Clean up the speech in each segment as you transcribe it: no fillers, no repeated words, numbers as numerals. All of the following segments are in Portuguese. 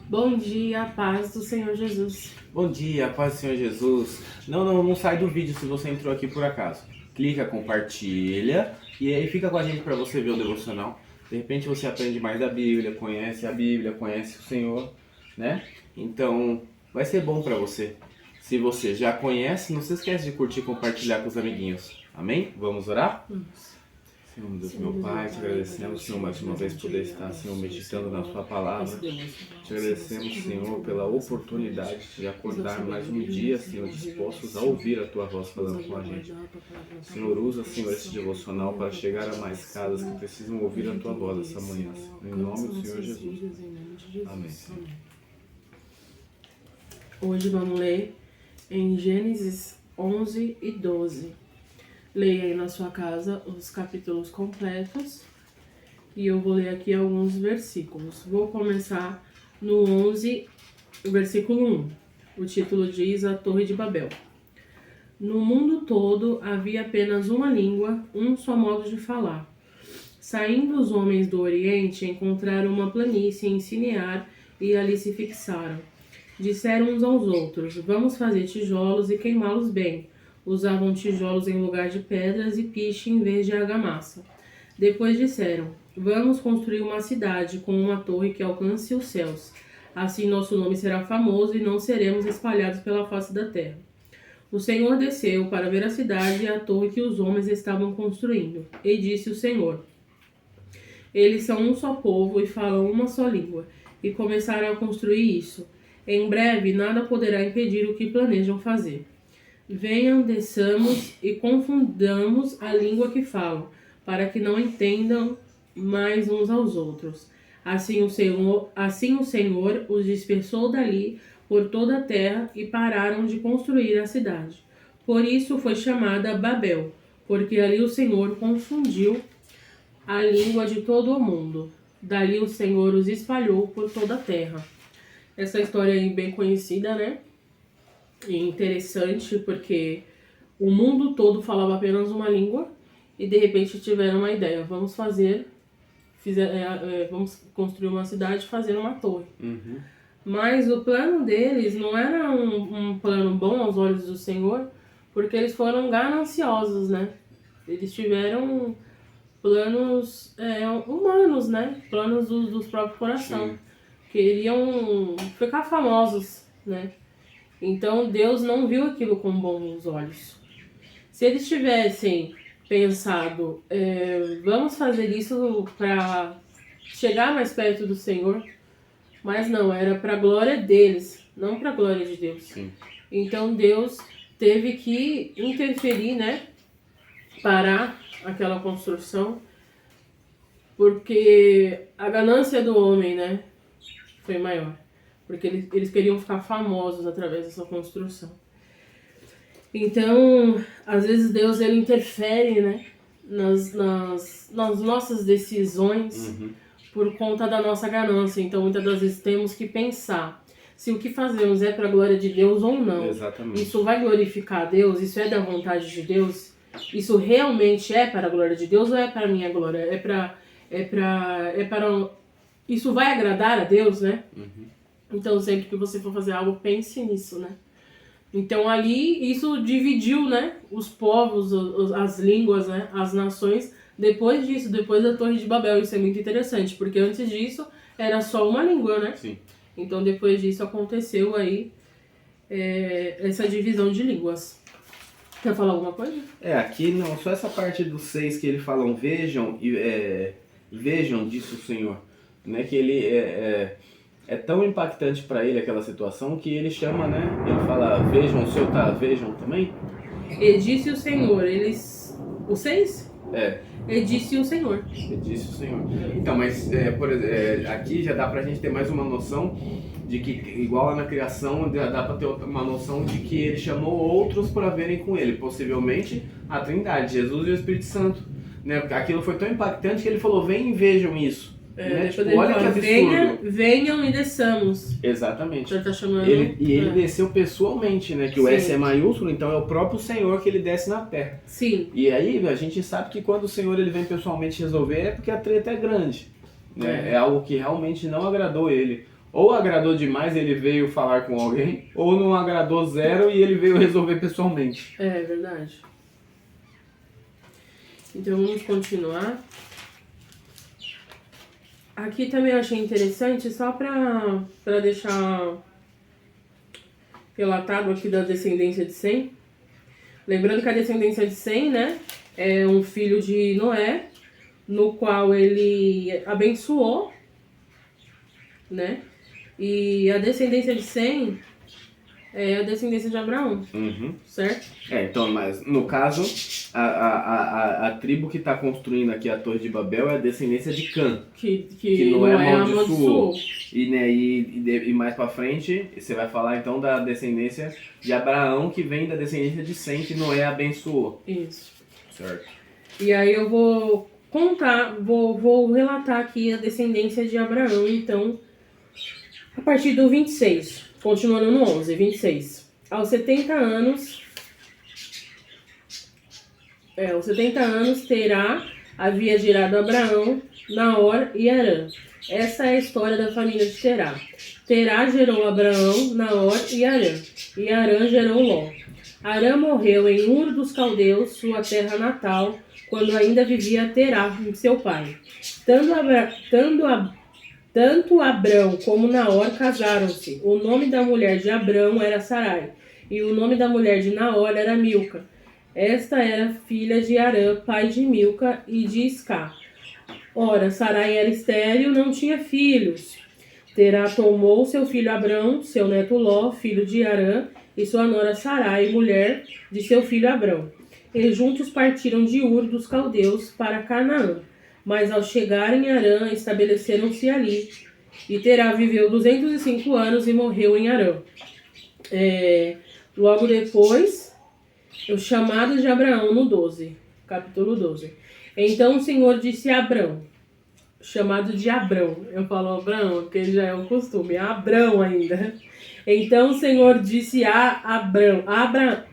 Bom dia, paz do Senhor Jesus. Bom dia, paz do Senhor Jesus. Não sai do vídeo se você entrou aqui por acaso. Clica, compartilha e aí fica com a gente para você ver o devocional. De repente você aprende mais da Bíblia, conhece o Senhor, né? Então vai ser bom para você. Se você já conhece, não se esquece de curtir e compartilhar com os amiguinhos. Amém? Vamos orar? Senhor Deus, meu Pai, te agradecemos, Senhor, mais uma vez poder estar, Senhor, meditando na Sua palavra. Te agradecemos, Senhor, pela oportunidade de acordar mais um dia, Senhor, dispostos a ouvir a Tua voz falando com a gente. Senhor, usa, Senhor, esse devocional para chegar a mais casas que precisam ouvir a Tua voz essa manhã. Em nome do Senhor Jesus. Amém. Hoje vamos ler em Gênesis 11 e 12. Leia aí na sua casa os capítulos completos e eu vou ler aqui alguns versículos. Vou começar no 11, versículo 1. O título diz A Torre de Babel. No mundo todo havia apenas uma língua, um só modo de falar. Saindo os homens do Oriente, encontraram uma planície em Sinear e ali se fixaram. Disseram uns aos outros: vamos fazer tijolos e queimá-los bem. Usavam tijolos em lugar de pedras e piche em vez de argamassa. Depois disseram: vamos construir uma cidade com uma torre que alcance os céus. Assim nosso nome será famoso e não seremos espalhados pela face da terra. O Senhor desceu para ver a cidade e a torre que os homens estavam construindo. E disse o Senhor: eles são um só povo e falam uma só língua. E começaram a construir isso. Em breve nada poderá impedir o que planejam fazer. Venham, desçamos e confundamos a língua que falam, para que não entendam mais uns aos outros. Assim o Senhor os dispersou dali por toda a terra e pararam de construir a cidade. Por isso foi chamada Babel, porque ali o Senhor confundiu a língua de todo o mundo. Dali o Senhor os espalhou por toda a terra. Essa história aí bem conhecida, né? E interessante porque o mundo todo falava apenas uma língua e de repente tiveram uma ideia: vamos vamos construir uma cidade e fazer uma torre. Mas o plano deles não era um plano bom aos olhos do Senhor, porque eles foram gananciosos, né? Eles tiveram planos humanos, né? Planos dos próprios coração. Sim. Queriam ficar famosos, né? Então Deus não viu aquilo com bons olhos. Se eles tivessem pensado, vamos fazer isso para chegar mais perto do Senhor, mas não, era para a glória deles, não para a glória de Deus. Sim. Então Deus teve que interferir, né? Parar aquela construção, porque a ganância do homem, né? Foi maior. Porque eles queriam ficar famosos através dessa construção. Então, às vezes Deus ele interfere, né, nas nossas decisões por conta da nossa ganância. Então, muitas das vezes temos que pensar se o que fazemos é para a glória de Deus ou não. Exatamente. Isso vai glorificar a Deus? Isso é da vontade de Deus? Isso realmente é para a glória de Deus ou é para a minha glória? Isso vai agradar a Deus, né? Então, sempre que você for fazer algo, pense nisso, né? Então, ali, isso dividiu, né? Os povos, as línguas, né? As nações. Depois disso, depois da Torre de Babel. Isso é muito interessante, porque antes disso, era só uma língua, né? Sim. Então, depois disso, aconteceu aí essa divisão de línguas. Quer falar alguma coisa? Aqui não, só essa parte dos 6 que eles falam, vejam, vejam, disse o Senhor. Né, que ele é tão impactante para ele aquela situação que ele chama, né? Ele fala, vejam, o Senhor tá, vejam também? E disse o Senhor, os 6? E disse o Senhor. E disse o Senhor. Então, mas por exemplo, aqui já dá pra gente ter mais uma noção de que, igual lá na criação, dá pra ter uma noção de que ele chamou outros para verem com ele, possivelmente a Trindade, Jesus e o Espírito Santo. Né? Aquilo foi tão impactante que ele falou, venham e vejam isso. Né? Tipo, olha que absurdo. Venham e desçamos. Exatamente. Já tá chamando. Ele desceu pessoalmente, né? Que o Sim. S é maiúsculo, então é o próprio Senhor que ele desce na terra. Sim. E aí a gente sabe que quando o Senhor ele vem pessoalmente resolver é porque a treta é grande. Né? É algo que realmente não agradou ele. Ou agradou demais e ele veio falar com alguém, ou não agradou zero e ele veio resolver pessoalmente. É verdade. Então vamos continuar. Aqui também eu achei interessante, só pra deixar relatado aqui da descendência de Sem. Lembrando que a descendência de Sem, né, é um filho de Noé, no qual ele abençoou, né? E a descendência de Sem é a descendência de Abraão, certo? Então, mas no caso, a tribo que está construindo aqui a Torre de Babel é a descendência de Cã. Que Noé amaldiçoou. E mais pra frente, você vai falar então da descendência de Abraão, que vem da descendência de Sem, que Noé abençoou. Isso. Certo. E aí eu vou contar, vou relatar aqui a descendência de Abraão, então, a partir do 26. Continuando no 11, 26. Aos 70 anos, Terá havia gerado Abraão, Naor e Harã. Essa é a história da família de Terá. Terá gerou Abraão, Naor e Harã. E Harã gerou Ló. Harã morreu em Ur dos Caldeus, sua terra natal, quando ainda vivia Terá, seu pai. Tanto Abrão como Naor casaram-se. O nome da mulher de Abrão era Sarai, e o nome da mulher de Naor era Milca. Esta era filha de Harã, pai de Milca e de Isca. Ora, Sarai era estéril, não tinha filhos. Terá tomou seu filho Abrão, seu neto Ló, filho de Harã, e sua nora Sarai, mulher de seu filho Abrão. E juntos partiram de Ur dos Caldeus para Canaã. Mas ao chegarem em Harã, estabeleceram-se ali. E Terá viveu 205 anos e morreu em Harã. Logo depois, o chamado de Abraão no 12, capítulo 12. Então o Senhor disse a Abrão, chamado de Abrão. Eu falo Abraão, porque já é um costume, é Abrão ainda. Então o Senhor disse a Abrão, Abrão.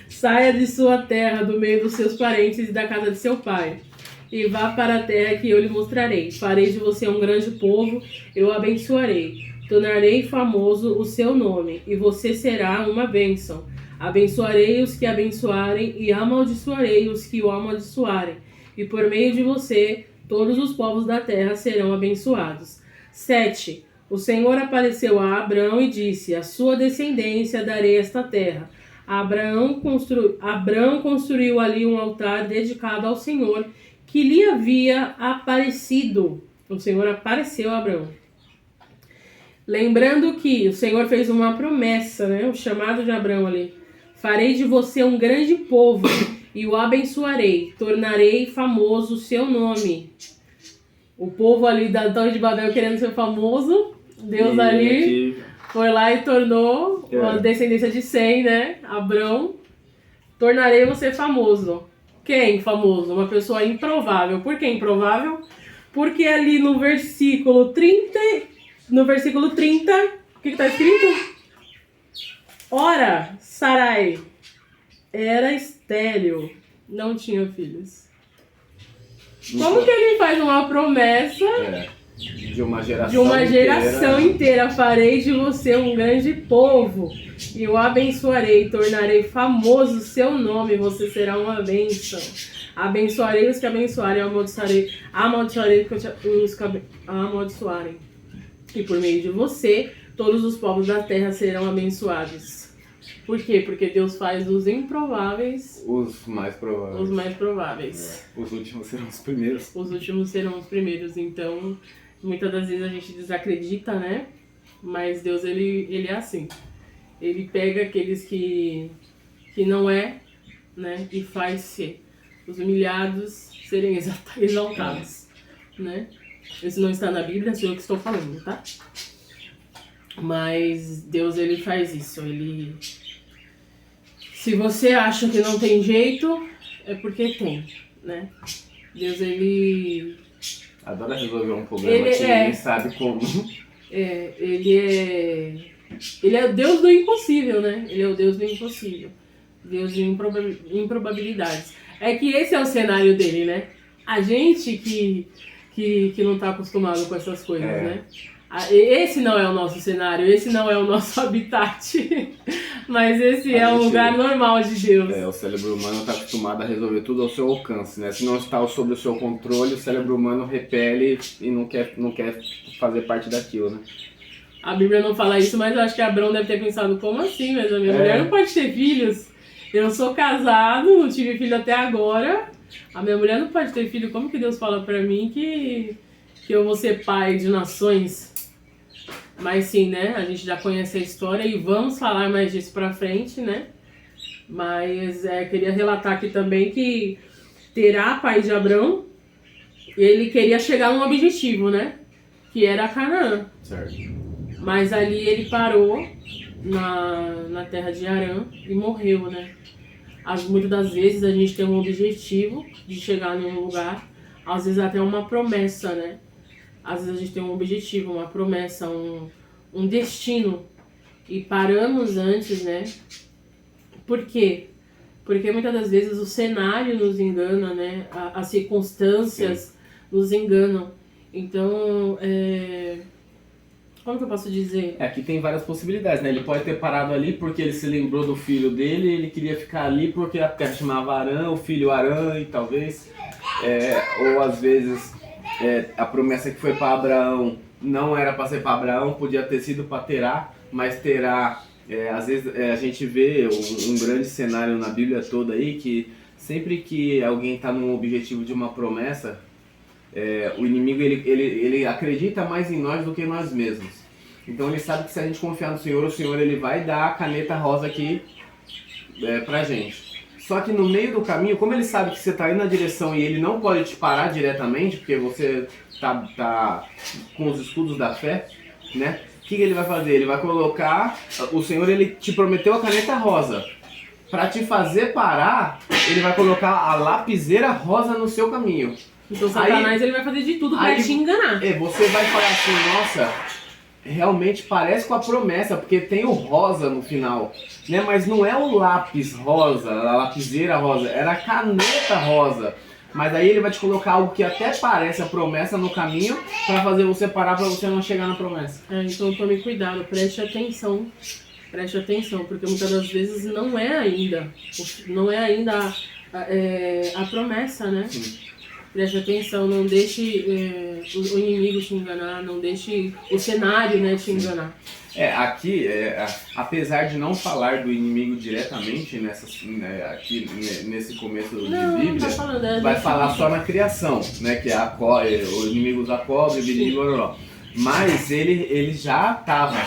Saia de sua terra, do meio dos seus parentes e da casa de seu pai, e vá para a terra que eu lhe mostrarei. Farei de você um grande povo, eu o abençoarei. Tornarei famoso o seu nome, e você será uma bênção. Abençoarei os que abençoarem, e amaldiçoarei os que o amaldiçoarem. E por meio de você, todos os povos da terra serão abençoados. 7. O Senhor apareceu a Abrão e disse, a sua descendência darei esta terra. Abrão construiu ali um altar dedicado ao Senhor, que lhe havia aparecido. O Senhor apareceu a Abrão. Lembrando que o Senhor fez uma promessa, né? O chamado de Abrão ali. Farei de você um grande povo e o abençoarei. Tornarei famoso o seu nome. O povo ali da Torre de Babel querendo ser famoso. Deus ali foi lá e tornou uma descendência de Sem, né? Abrão. Tornarei você famoso. Quem famoso? Uma pessoa improvável. Por que improvável? Porque ali no versículo 30, o que está escrito? Ora, Sarai era estéril, não tinha filhos. Como que ele faz uma promessa de uma geração inteira? Farei de você um grande povo e o abençoarei, tornarei famoso o seu nome, você será uma bênção. Abençoarei os que abençoarem, amaldiçoarei os que amaldiçoarem. E por meio de você, todos os povos da terra serão abençoados. Por quê? Porque Deus faz dos improváveis os mais prováveis. Os últimos serão os primeiros. Os últimos serão os primeiros. Então, muitas das vezes a gente desacredita, né? Mas Deus, ele é assim. Ele pega aqueles que não é, né? E faz ser os humilhados serem exaltados, né? Isso não está na Bíblia, sou eu que estou falando, tá? Mas Deus, ele faz isso. Se você acha que não tem jeito, é porque tem, né? Deus, ele adora resolver um problema que ninguém sabe como. Ele é o Deus do impossível, né? Ele é o Deus do impossível. Deus de improbabilidades. É que esse é o cenário dele, né? A gente que que não tá acostumado com essas coisas, É. né? Esse não é o nosso cenário, esse não é o nosso habitat, mas esse é um lugar normal de Deus. O cérebro humano está acostumado a resolver tudo ao seu alcance, né? Se não está sob o seu controle, o cérebro humano repele e não quer fazer parte daquilo, né? A Bíblia não fala isso, mas eu acho que Abraão deve ter pensado, como assim? Mas a minha mulher não pode ter filhos. Eu sou casado, não tive filho até agora. A minha mulher não pode ter filho. Como que Deus fala pra mim que eu vou ser pai de nações? Mas sim, né? A gente já conhece a história e vamos falar mais disso pra frente, né? Mas queria relatar aqui também que Terá, pai de Abraão, ele queria chegar num objetivo, né? Que era Canaã. Certo. Mas ali ele parou na terra de Harã e morreu, né? Muitas das vezes a gente tem um objetivo de chegar num lugar, às vezes até uma promessa, né? Às vezes a gente tem um objetivo, uma promessa, um destino e paramos antes, né? Por quê? Porque muitas das vezes o cenário nos engana, né? As circunstâncias nos enganam. Então, como que eu posso dizer? Aqui tem várias possibilidades, né? Ele pode ter parado ali porque ele se lembrou do filho dele, ele queria ficar ali porque a terra chamava Arã, o filho Arã, e talvez, ou às vezes a promessa que foi para Abraão não era para ser para Abraão, podia ter sido para Terá, mas Terá, às vezes a gente vê um grande cenário na Bíblia toda aí, que sempre que alguém está num objetivo de uma promessa, o inimigo ele acredita mais em nós do que nós mesmos. Então ele sabe que se a gente confiar no Senhor, o Senhor ele vai dar a caneta rosa aqui pra gente. Só que no meio do caminho, como ele sabe que você está indo na direção e ele não pode te parar diretamente, porque você tá com os escudos da fé, né? O que ele vai fazer? Ele vai colocar, o Senhor ele te prometeu a caneta rosa. Para te fazer parar, ele vai colocar a lapiseira rosa no seu caminho. Então Satanás ele vai fazer de tudo pra te enganar. Você vai falar assim, nossa, realmente parece com a promessa, porque tem o rosa no final, né? Mas não é o lápis rosa, a lapiseira rosa, era a caneta rosa. Mas aí ele vai te colocar algo que até parece a promessa no caminho para fazer você parar, para você não chegar na promessa. Então tome cuidado, preste atenção. Preste atenção, porque muitas das vezes não é ainda a promessa, né? Sim. Preste atenção, não deixe o inimigo te enganar, não deixe o cenário, né, te enganar. Aqui, apesar de não falar do inimigo diretamente aqui nesse começo de Bíblia, tá falando, vai falar só na criação, né, que o inimigo usa a cobra, mas ele já estava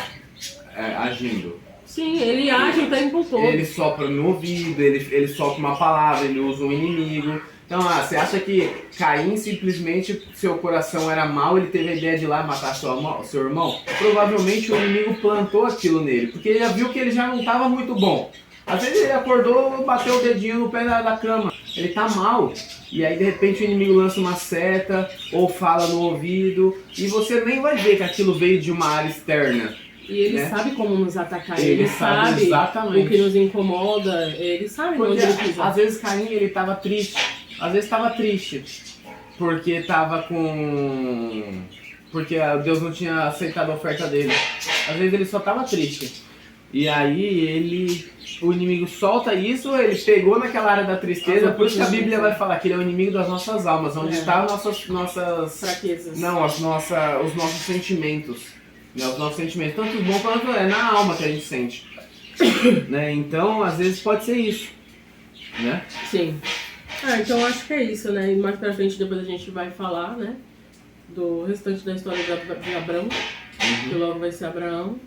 agindo. Sim, ele age o tempo todo. Ele sopra no ouvido, ele sopra uma palavra, ele usa um inimigo. Então, você acha que Caim simplesmente, seu coração era mau, ele teve a ideia de ir lá matar seu irmão? Provavelmente o inimigo plantou aquilo nele, porque ele já viu que ele já não estava muito bom. Às vezes ele acordou, bateu o dedinho no pé da cama, ele tá mal. E aí de repente o inimigo lança uma seta, ou fala no ouvido, e você nem vai ver que aquilo veio de uma área externa. E ele sabe como nos atacar, ele sabe exatamente o que nos incomoda, ele sabe onde ele pisa. Às vezes Caim ele estava triste. Às vezes estava triste, porque porque Deus não tinha aceitado a oferta dele. Às vezes ele só estava triste. E aí o inimigo solta isso, ele pegou naquela área da tristeza, por isso que a Bíblia vai falar que ele é o inimigo das nossas almas, onde estão nossas fraquezas. Não, os nossos sentimentos. Né, os nossos sentimentos, tanto bom quanto na alma que a gente sente. Né? Então, às vezes pode ser isso. Né? Sim. Então acho que é isso, né? E mais pra frente depois a gente vai falar, né? Do restante da história de Abraão, que logo vai ser Abraão.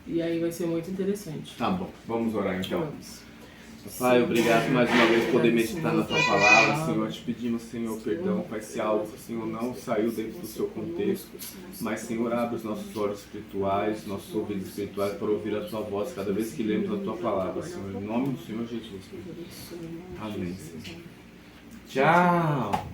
E aí vai ser muito interessante. Tá bom, vamos orar então. Vamos. Pai, obrigado mais uma vez por poder meditar na Tua Palavra, Senhor. Te pedimos, Senhor, perdão, Pai, se algo, Senhor, não saiu dentro do Seu contexto. Mas, Senhor, abre os nossos olhos espirituais, nossos ouvidos espirituais para ouvir a Tua voz cada vez que lemos a Tua Palavra, Senhor. Em nome do Senhor Jesus. Amém, Senhor. Tchau!